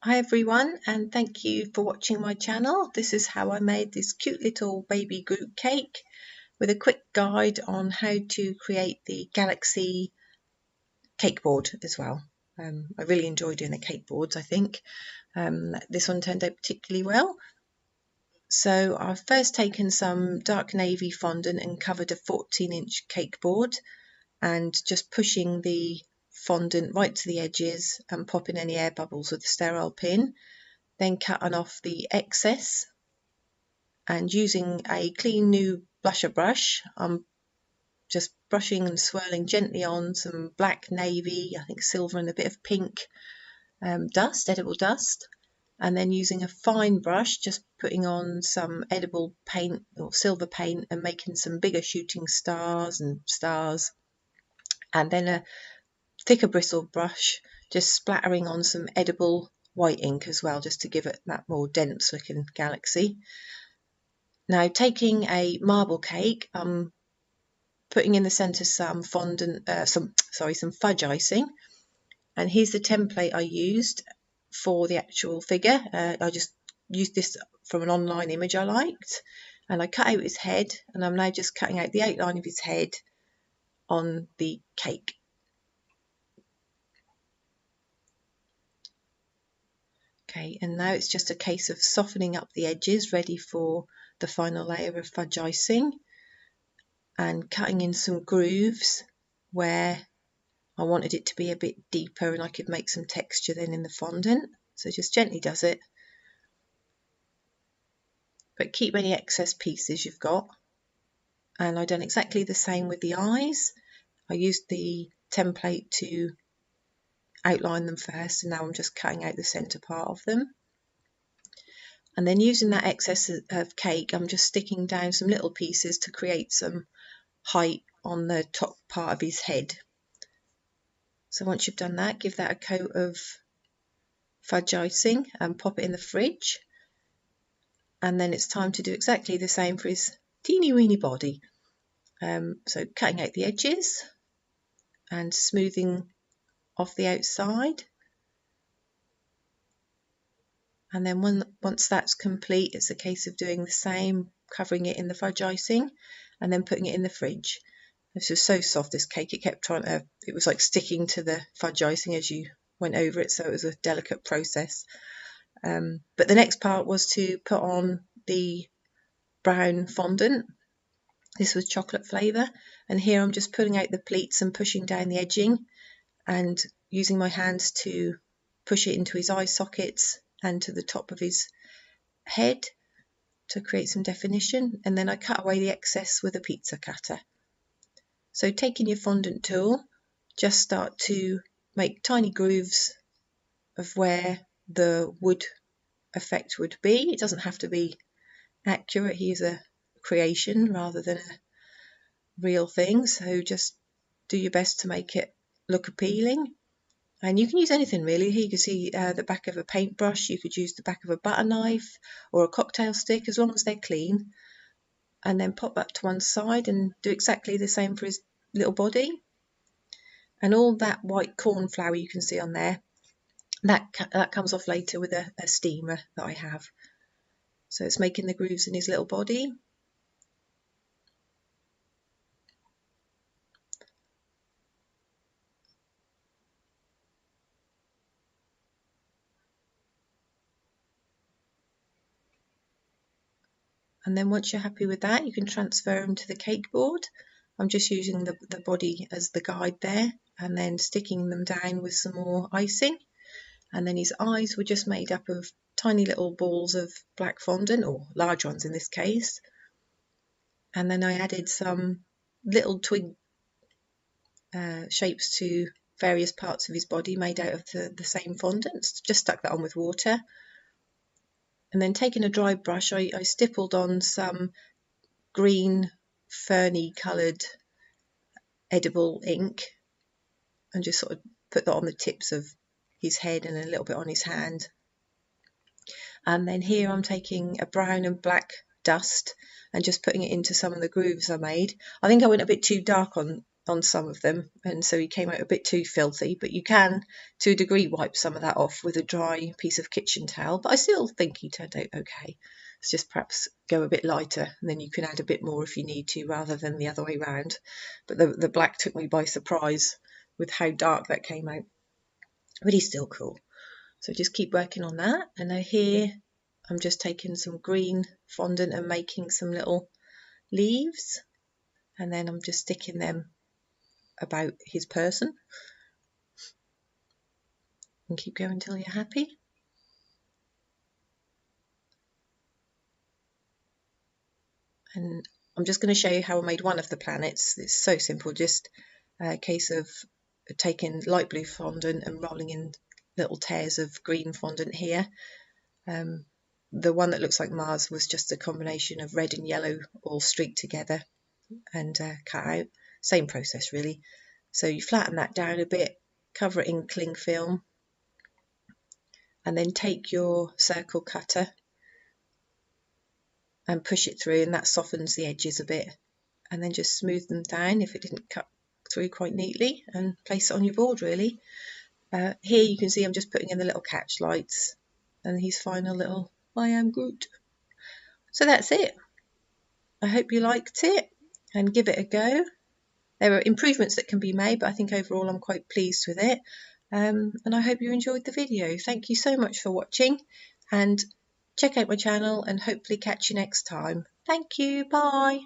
Hi everyone, and thank you for watching my channel. This is how I made this cute little baby Groot cake with a quick guide on how to create the galaxy cake board as well. I really enjoy doing the cake boards, I think. This one turned out particularly well. So I've first taken some dark navy fondant and covered a 14-inch cake board and just pushing the fondant right to the edges and popping any air bubbles with a sterile pin. Then cutting off the excess and using a clean new blusher brush, I'm just brushing and swirling gently on some black navy, I think silver and a bit of pink dust, edible dust, and then using a fine brush just putting on some edible paint or silver paint and making some bigger shooting stars, and then a thicker bristle brush just splattering on some edible white ink as well, just to give it that more dense looking galaxy. Now taking a marble cake, I'm putting in the centre some fondant, some fudge icing, and here's the template I used for the actual figure. I just used this from an online image I liked, and I cut out his head, and I'm now just cutting out the outline of his head on the cake. Okay, and now it's just a case of softening up the edges, ready for the final layer of fudge icing, and cutting in some grooves where I wanted it to be a bit deeper and I could make some texture then in the fondant. So just gently does it, but keep any excess pieces you've got. And I've done exactly the same with the eyes. I used the template to outline them first, and now I'm just cutting out the centre part of them. And then using that excess of cake, I'm just sticking down some little pieces to create some height on the top part of his head. So once you've done that, give that a coat of fudge icing and pop it in the fridge. And then it's time to do exactly the same for his teeny weeny body. So cutting out the edges and smoothing off the outside. And then once that's complete, it's a case of doing the same, covering it in the fudge icing and then putting it in the fridge. This was so soft, this cake, it was like sticking to the fudge icing as you went over it, so it was a delicate process. But the next part was to put on the brown fondant. This was chocolate flavour, and here I'm just pulling out the pleats and pushing down the edging and using my hands to push it into his eye sockets and to the top of his head to create some definition, and then I cut away the excess with a pizza cutter. So taking your fondant tool, just start to make tiny grooves of where the wood effect would be. It doesn't have to be accurate. Here's a creation rather than a real thing, so just do your best to make it look appealing. And you can use anything really. Here you can see the back of a paintbrush. You could use the back of a butter knife or a cocktail stick, as long as they're clean. And then pop that to one side and do exactly the same for his little body. And all that white corn flour you can see on there, that comes off later with a steamer that I have. So it's making the grooves in his little body. And then once you're happy with that, you can transfer them to the cake board. I'm just using the body as the guide there, and then sticking them down with some more icing. And then his eyes were just made up of tiny little balls of black fondant, or large ones in this case. And then I added some little twig shapes to various parts of his body made out of the same fondant. Just stuck that on with water. And then taking a dry brush, I stippled on some green ferny coloured edible ink and just sort of put that on the tips of his head and a little bit on his hand. And then here I'm taking a brown and black dust and just putting it into some of the grooves I made. I think I went a bit too dark on on some of them, and so he came out a bit too filthy, but you can to a degree wipe some of that off with a dry piece of kitchen towel, but I still think he turned out okay. It's just perhaps go a bit lighter, and then you can add a bit more if you need to rather than the other way round. But the black took me by surprise with how dark that came out, but he's still cool. So just keep working on that. And now here I'm just taking some green fondant and making some little leaves, and then I'm just sticking them about his person, and keep going until you're happy. And I'm just going to show you how I made one of the planets. It's so simple, just a case of taking light blue fondant and rolling in little tears of green fondant here. The one that looks like Mars was just a combination of red and yellow all streaked together and cut out. Same process really. So you flatten that down a bit, cover it in cling film, and then take your circle cutter and push it through, and that softens the edges a bit, and then just smooth them down if it didn't cut through quite neatly, and place it on your board really. Here you can see I'm just putting in the little catch lights and his final little I am Groot. So that's it. I hope you liked it and give it a go. There are improvements that can be made, but I think overall I'm quite pleased with it. And I hope you enjoyed the video. Thank you so much for watching, and check out my channel and hopefully catch you next time. Thank you. Bye.